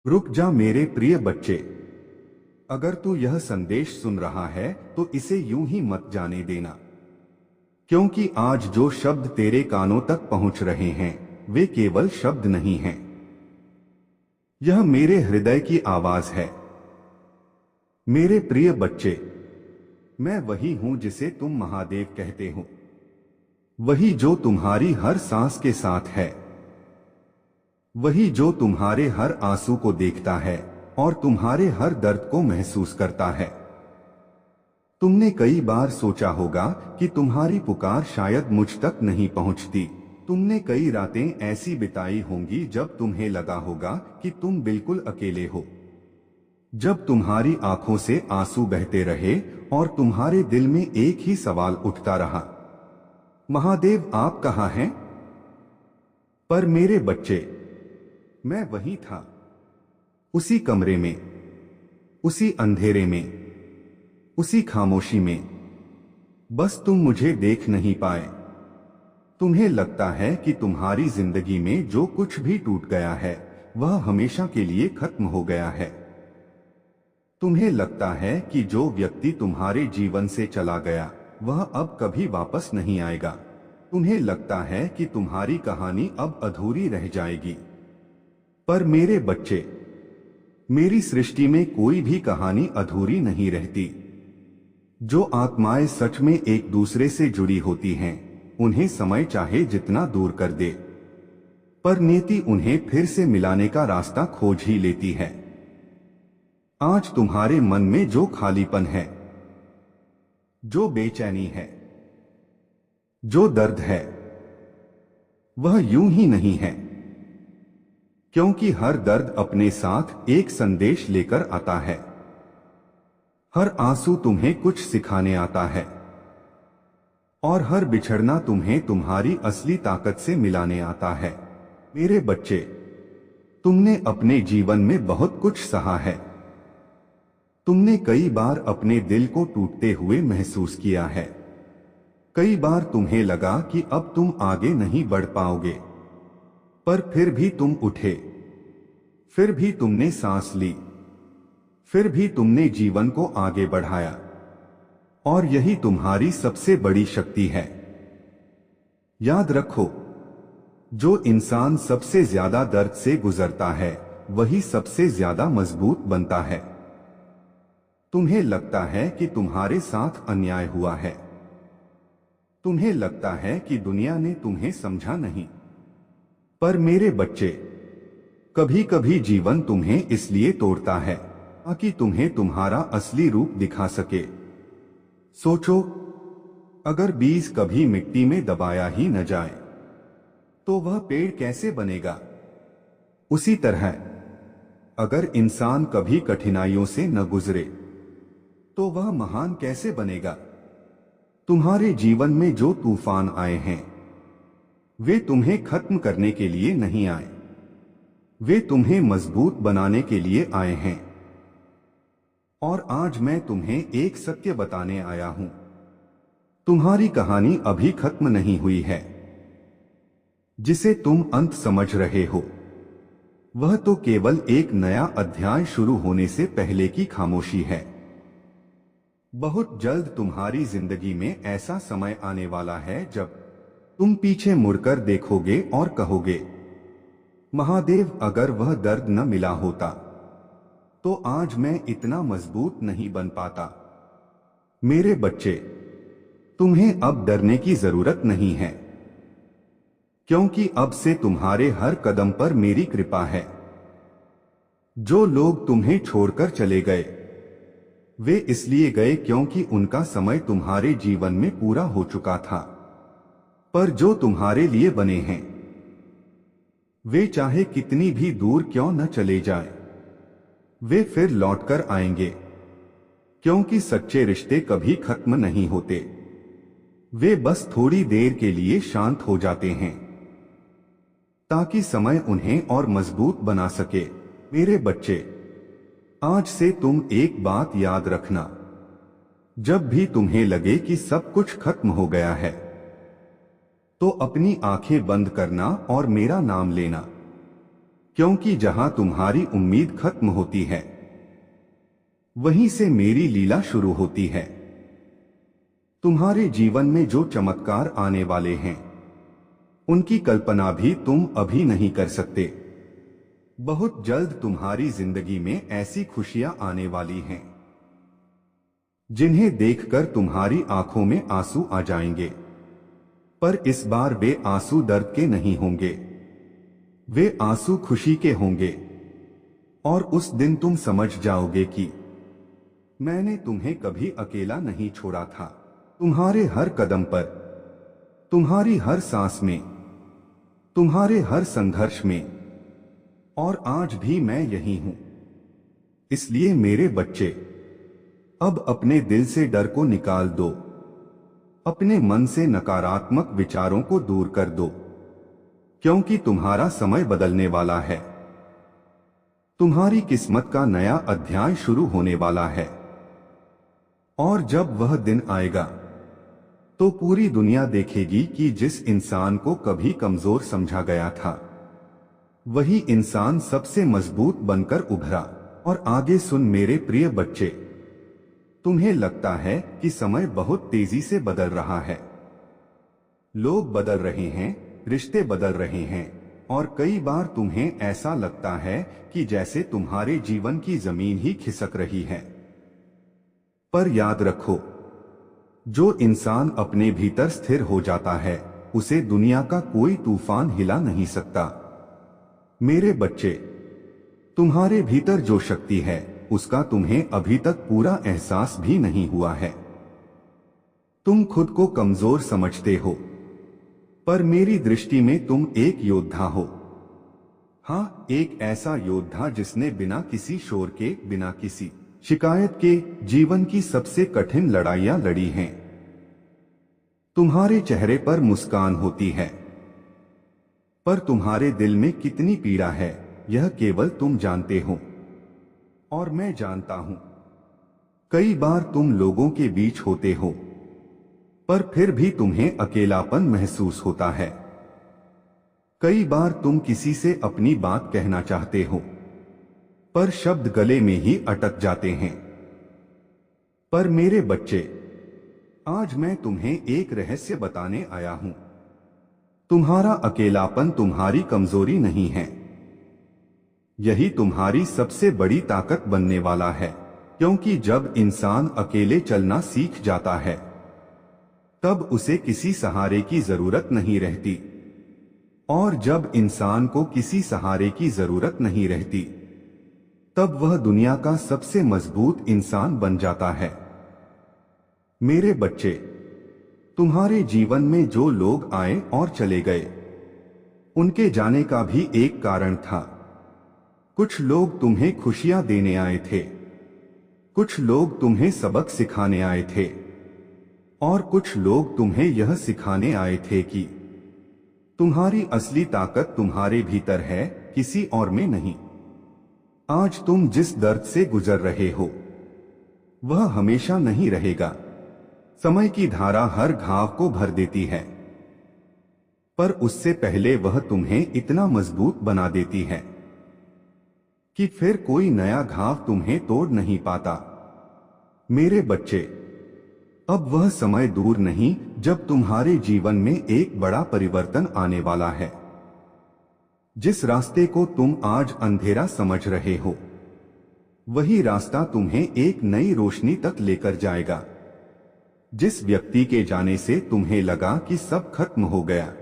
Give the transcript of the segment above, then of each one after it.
रुक जा मेरे प्रिय बच्चे। अगर तू यह संदेश सुन रहा है तो इसे यूं ही मत जाने देना, क्योंकि आज जो शब्द तेरे कानों तक पहुंच रहे हैं वे केवल शब्द नहीं हैं। यह मेरे हृदय की आवाज है। मेरे प्रिय बच्चे, मैं वही हूं जिसे तुम महादेव कहते हो, वही जो तुम्हारी हर सांस के साथ है, वही जो तुम्हारे हर आंसू को देखता है और तुम्हारे हर दर्द को महसूस करता है। तुमने कई बार सोचा होगा कि तुम्हारी पुकार शायद मुझ तक नहीं पहुंचती। तुमने कई रातें ऐसी बिताई होंगी जब तुम्हें लगा होगा कि तुम बिल्कुल अकेले हो, जब तुम्हारी आंखों से आंसू बहते रहे और तुम्हारे दिल में एक ही सवाल उठता रहा, महादेव आप कहाँ हैं? पर मेरे बच्चे, मैं वहीं था, उसी कमरे में, उसी अंधेरे में, उसी खामोशी में। बस तुम मुझे देख नहीं पाए। तुम्हें लगता है कि तुम्हारी जिंदगी में जो कुछ भी टूट गया है वह हमेशा के लिए खत्म हो गया है। तुम्हें लगता है कि जो व्यक्ति तुम्हारे जीवन से चला गया वह अब कभी वापस नहीं आएगा। तुम्हें लगता है कि तुम्हारी कहानी अब अधूरी रह जाएगी। पर मेरे बच्चे, मेरी सृष्टि में कोई भी कहानी अधूरी नहीं रहती। जो आत्माएं सच में एक दूसरे से जुड़ी होती हैं, उन्हें समय चाहे जितना दूर कर दे, पर नियति उन्हें फिर से मिलाने का रास्ता खोज ही लेती है। आज तुम्हारे मन में जो खालीपन है, जो बेचैनी है, जो दर्द है, वह यूं ही नहीं है, क्योंकि हर दर्द अपने साथ एक संदेश लेकर आता है। हर आंसू तुम्हें कुछ सिखाने आता है और हर बिछड़ना तुम्हें तुम्हारी असली ताकत से मिलाने आता है। मेरे बच्चे, तुमने अपने जीवन में बहुत कुछ सहा है। तुमने कई बार अपने दिल को टूटते हुए महसूस किया है। कई बार तुम्हें लगा कि अब तुम आगे नहीं बढ़ पाओगे, पर फिर भी तुम उठे, फिर भी तुमने सांस ली, फिर भी तुमने जीवन को आगे बढ़ाया। और यही तुम्हारी सबसे बड़ी शक्ति है। याद रखो, जो इंसान सबसे ज्यादा दर्द से गुजरता है वही सबसे ज्यादा मजबूत बनता है। तुम्हें लगता है कि तुम्हारे साथ अन्याय हुआ है, तुम्हें लगता है कि दुनिया ने तुम्हें समझा नहीं, पर मेरे बच्चे, कभी कभी जीवन तुम्हें इसलिए तोड़ता है ताकि तुम्हें तुम्हारा असली रूप दिखा सके। सोचो, अगर बीज कभी मिट्टी में दबाया ही न जाए तो वह पेड़ कैसे बनेगा? उसी तरह अगर इंसान कभी कठिनाइयों से न गुजरे तो वह महान कैसे बनेगा? तुम्हारे जीवन में जो तूफान आए हैं वे तुम्हें खत्म करने के लिए नहीं आए, वे तुम्हें मजबूत बनाने के लिए आए हैं। और आज मैं तुम्हें एक सत्य बताने आया हूं। तुम्हारी कहानी अभी खत्म नहीं हुई है। जिसे तुम अंत समझ रहे हो वह तो केवल एक नया अध्याय शुरू होने से पहले की खामोशी है। बहुत जल्द तुम्हारी जिंदगी में ऐसा समय आने वाला है जब तुम पीछे मुड़कर देखोगे और कहोगे, महादेव, अगर वह दर्द न मिला होता तो आज मैं इतना मजबूत नहीं बन पाता। मेरे बच्चे, तुम्हें अब डरने की जरूरत नहीं है, क्योंकि अब से तुम्हारे हर कदम पर मेरी कृपा है। जो लोग तुम्हें छोड़कर चले गए वे इसलिए गए क्योंकि उनका समय तुम्हारे जीवन में पूरा हो चुका था, पर जो तुम्हारे लिए बने हैं वे चाहे कितनी भी दूर क्यों न चले जाएं, वे फिर लौटकर आएंगे, क्योंकि सच्चे रिश्ते कभी खत्म नहीं होते, वे बस थोड़ी देर के लिए शांत हो जाते हैं ताकि समय उन्हें और मजबूत बना सके। मेरे बच्चे, आज से तुम एक बात याद रखना, जब भी तुम्हें लगे कि सब कुछ खत्म हो गया है तो अपनी आंखें बंद करना और मेरा नाम लेना। क्योंकि जहां तुम्हारी उम्मीद खत्म होती है वहीं से मेरी लीला शुरू होती है। तुम्हारे जीवन में जो चमत्कार आने वाले हैं उनकी कल्पना भी तुम अभी नहीं कर सकते। बहुत जल्द तुम्हारी जिंदगी में ऐसी खुशियां आने वाली हैं जिन्हें देखकर तुम्हारी आंखों में आंसू आ जाएंगे। पर इस बार वे आंसू दर्द के नहीं होंगे, वे आंसू खुशी के होंगे। और उस दिन तुम समझ जाओगे कि मैंने तुम्हें कभी अकेला नहीं छोड़ा था। तुम्हारे हर कदम पर, तुम्हारी हर सांस में, तुम्हारे हर संघर्ष में, और आज भी मैं यही हूं। इसलिए मेरे बच्चे, अब अपने दिल से डर को निकाल दो, अपने मन से नकारात्मक विचारों को दूर कर दो, क्योंकि तुम्हारा समय बदलने वाला है। तुम्हारी किस्मत का नया अध्याय शुरू होने वाला है। और जब वह दिन आएगा तो पूरी दुनिया देखेगी कि जिस इंसान को कभी कमजोर समझा गया था वही इंसान सबसे मजबूत बनकर उभरा। और आगे सुन मेरे प्रिय बच्चे, तुम्हें लगता है कि समय बहुत तेजी से बदल रहा है। लोग बदल रहे हैं, रिश्ते बदल रहे हैं, और कई बार तुम्हें ऐसा लगता है कि जैसे तुम्हारे जीवन की जमीन ही खिसक रही है। पर याद रखो, जो इंसान अपने भीतर स्थिर हो जाता है उसे दुनिया का कोई तूफान हिला नहीं सकता। मेरे बच्चे, तुम्हारे भीतर जो शक्ति है उसका तुम्हें अभी तक पूरा एहसास भी नहीं हुआ है। तुम खुद को कमजोर समझते हो, पर मेरी दृष्टि में तुम एक योद्धा हो। हाँ, एक ऐसा योद्धा जिसने बिना किसी शोर के, बिना किसी शिकायत के जीवन की सबसे कठिन लड़ाइयां लड़ी हैं। तुम्हारे चेहरे पर मुस्कान होती है, पर तुम्हारे दिल में कितनी पीड़ा है यह केवल तुम जानते हो और मैं जानता हूं। कई बार तुम लोगों के बीच होते हो, पर फिर भी तुम्हें अकेलापन महसूस होता है। कई बार तुम किसी से अपनी बात कहना चाहते हो, पर शब्द गले में ही अटक जाते हैं। पर मेरे बच्चे, आज मैं तुम्हें एक रहस्य बताने आया हूं। तुम्हारा अकेलापन तुम्हारी कमजोरी नहीं है, यही तुम्हारी सबसे बड़ी ताकत बनने वाला है। क्योंकि जब इंसान अकेले चलना सीख जाता है तब उसे किसी सहारे की जरूरत नहीं रहती, और जब इंसान को किसी सहारे की जरूरत नहीं रहती तब वह दुनिया का सबसे मजबूत इंसान बन जाता है। मेरे बच्चे, तुम्हारे जीवन में जो लोग आए और चले गए उनके जाने का भी एक कारण था। कुछ लोग तुम्हें खुशियां देने आए थे, कुछ लोग तुम्हें सबक सिखाने आए थे, और कुछ लोग तुम्हें यह सिखाने आए थे कि तुम्हारी असली ताकत तुम्हारे भीतर है, किसी और में नहीं। आज तुम जिस दर्द से गुजर रहे हो वह हमेशा नहीं रहेगा। समय की धारा हर घाव को भर देती है, पर उससे पहले वह तुम्हें इतना मजबूत बना देती है कि फिर कोई नया घाव तुम्हें तोड़ नहीं पाता। मेरे बच्चे, अब वह समय दूर नहीं जब तुम्हारे जीवन में एक बड़ा परिवर्तन आने वाला है। जिस रास्ते को तुम आज अंधेरा समझ रहे हो वही रास्ता तुम्हें एक नई रोशनी तक लेकर जाएगा। जिस व्यक्ति के जाने से तुम्हें लगा कि सब खत्म हो गया,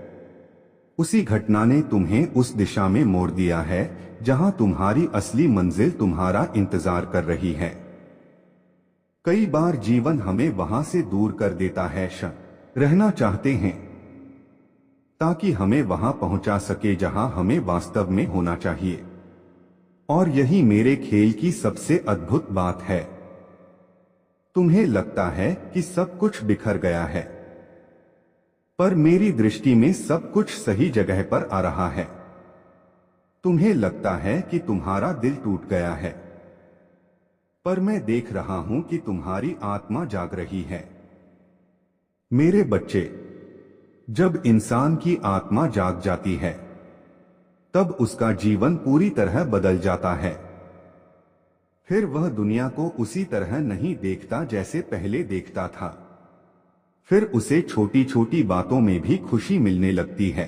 उसी घटना ने तुम्हें उस दिशा में मोड़ दिया है जहां तुम्हारी असली मंजिल तुम्हारा इंतजार कर रही है। कई बार जीवन हमें वहां से दूर कर देता है। रहना चाहते हैं ताकि हमें वहां पहुंचा सके जहां हमें वास्तव में होना चाहिए। और यही मेरे खेल की सबसे अद्भुत बात है। तुम्हें लगता है कि सब कुछ बिखर गया है, पर मेरी दृष्टि में सब कुछ सही जगह पर आ रहा है। तुम्हें लगता है कि तुम्हारा दिल टूट गया है, पर मैं देख रहा हूं कि तुम्हारी आत्मा जाग रही है। मेरे बच्चे, जब इंसान की आत्मा जाग जाती है तब उसका जीवन पूरी तरह बदल जाता है। फिर वह दुनिया को उसी तरह नहीं देखता जैसे पहले देखता था। फिर उसे छोटी छोटी बातों में भी खुशी मिलने लगती है।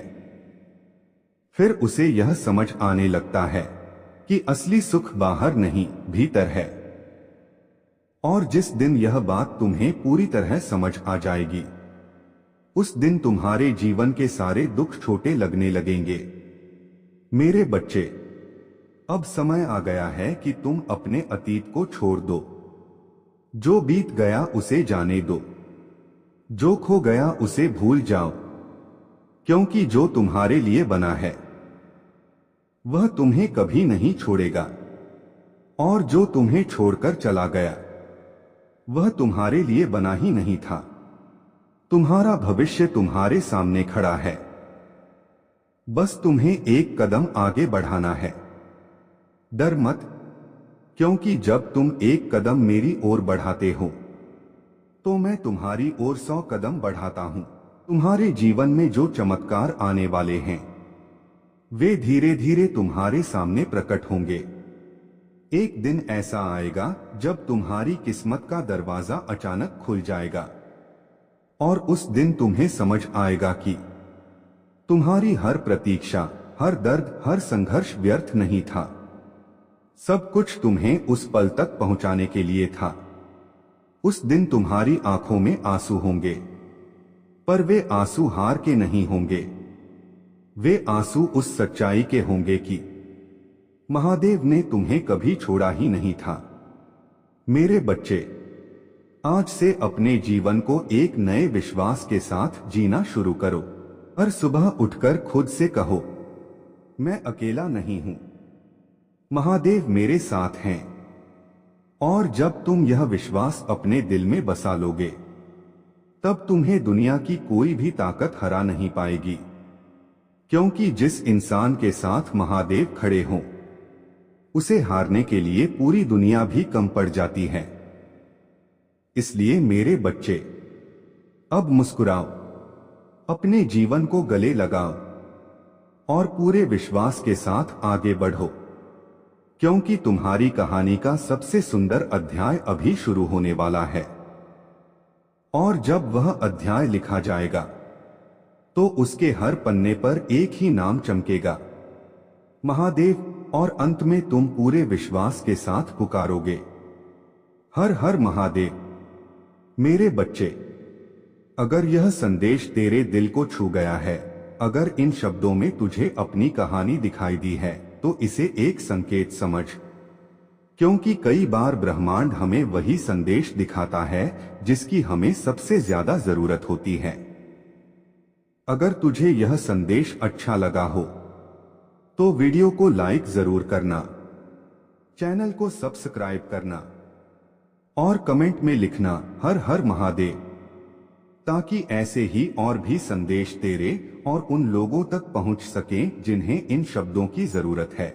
फिर उसे यह समझ आने लगता है कि असली सुख बाहर नहीं, भीतर है। और जिस दिन यह बात तुम्हें पूरी तरह समझ आ जाएगी, उस दिन तुम्हारे जीवन के सारे दुख छोटे लगने लगेंगे। मेरे बच्चे, अब समय आ गया है कि तुम अपने अतीत को छोड़ दो। जो बीत गया उसे जाने दो। जो खो गया उसे भूल जाओ, क्योंकि जो तुम्हारे लिए बना है वह तुम्हें कभी नहीं छोड़ेगा, और जो तुम्हें छोड़कर चला गया वह तुम्हारे लिए बना ही नहीं था। तुम्हारा भविष्य तुम्हारे सामने खड़ा है, बस तुम्हें एक कदम आगे बढ़ाना है। डर मत, क्योंकि जब तुम एक कदम मेरी ओर बढ़ाते हो तो मैं तुम्हारी ओर 100 कदम बढ़ाता हूं। तुम्हारे जीवन में जो चमत्कार आने वाले हैं वे धीरे धीरे तुम्हारे सामने प्रकट होंगे। एक दिन ऐसा आएगा जब तुम्हारी किस्मत का दरवाजा अचानक खुल जाएगा, और उस दिन तुम्हें समझ आएगा कि तुम्हारी हर प्रतीक्षा, हर दर्द, हर संघर्ष व्यर्थ नहीं था। सब कुछ तुम्हें उस पल तक पहुंचाने के लिए था। उस दिन तुम्हारी आंखों में आंसू होंगे, पर वे आंसू हार के नहीं होंगे। वे आंसू उस सच्चाई के होंगे कि महादेव ने तुम्हें कभी छोड़ा ही नहीं था। मेरे बच्चे, आज से अपने जीवन को एक नए विश्वास के साथ जीना शुरू करो। हर सुबह उठकर खुद से कहो, मैं अकेला नहीं हूं, महादेव मेरे साथ हैं। और जब तुम यह विश्वास अपने दिल में बसा लोगे, तब तुम्हें दुनिया की कोई भी ताकत हरा नहीं पाएगी, क्योंकि जिस इंसान के साथ महादेव खड़े हों उसे हारने के लिए पूरी दुनिया भी कम पड़ जाती है। इसलिए मेरे बच्चे, अब मुस्कुराओ, अपने जीवन को गले लगाओ और पूरे विश्वास के साथ आगे बढ़ो, क्योंकि तुम्हारी कहानी का सबसे सुंदर अध्याय अभी शुरू होने वाला है। और जब वह अध्याय लिखा जाएगा तो उसके हर पन्ने पर एक ही नाम चमकेगा, महादेव, और अंत में तुम पूरे विश्वास के साथ पुकारोगे, हर हर महादेव। मेरे बच्चे, अगर यह संदेश तेरे दिल को छू गया है, अगर इन शब्दों में तुझे अपनी कहानी दिखाई दी है, तो इसे एक संकेत समझ, क्योंकि कई बार ब्रह्मांड हमें वही संदेश दिखाता है जिसकी हमें सबसे ज्यादा जरूरत होती है। अगर तुझे यह संदेश अच्छा लगा हो तो वीडियो को लाइक जरूर करना, चैनल को सब्सक्राइब करना और कमेंट में लिखना हर हर महादेव, ताकि ऐसे ही और भी संदेश तेरे और उन लोगों तक पहुंच सकें जिन्हें इन शब्दों की जरूरत है।